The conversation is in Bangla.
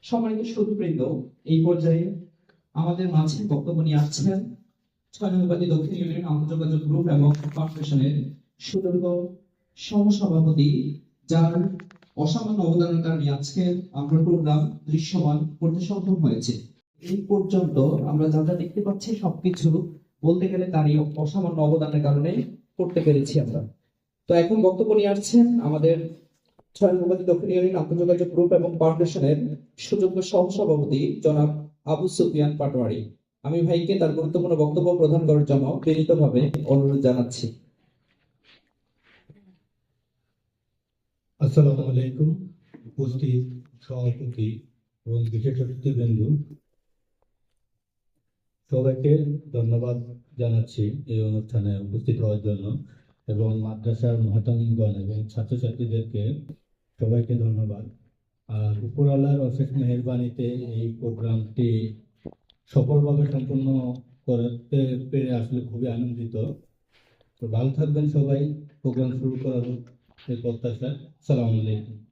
সম্মানিত সুধীবৃন্দ, এই পর্যায়ে আমাদের মাঝে বক্তব্য নিয়ে আসছেন ৬ নং দক্ষিণ ইউনিয়ন আন্তঃযোগাযোগ গ্রুপ এবং কর্পোরেশনের সুদীর্ঘ সহসভাপতি, যার অসামান্য অবদানের কারণে আজকে আমরা প্রোগ্রাম দৃশ্যমান করতে সক্ষম হয়েছে। এই পর্যন্ত আমরা যা যা দেখতে পাচ্ছি সবকিছু বলতে গেলে তারই অসামান্য অবদানের কারণে করতে পেরেছি আমরা। তো এখন বক্তব্য নিয়ে আসছেন আমাদের ৬ নং দক্ষিণ ইউনিয়ন আন্তঃযোগাযোগ গ্রুপ এবং কর্পোরেশনের সুযোগ্য সহসভাপতি জনাব আবু সুফিয়ান পাটোয়ারি। আমি ভাইকে তার গুরুত্বপূর্ণ বক্তব্য প্রদান করার জন্য বিনীতভাবে অনুরোধ জানাচ্ছি। আসসালামু আলাইকুম। উপস্থিত সভাপতি এবং বিশেষ অতিথিবৃন্দ, সবাইকে ধন্যবাদ জানাচ্ছি এই অনুষ্ঠানে উপস্থিত হওয়ার জন্য, এবং মাদ্রাসার মহাতামিমগণ এবং ছাত্রছাত্রীদেরকে সবাইকে ধন্যবাদ। আর উপরওয়ালার অশেষ মেহেরবানিতে এই প্রোগ্রামটি সফলভাবে সম্পন্ন করতে পেরে আসলে খুবই আনন্দিত। তো ভালো থাকবেন সবাই। প্রোগ্রাম শুরু করার এই প্রত্যাশা। আসসালামু আলাইকুম।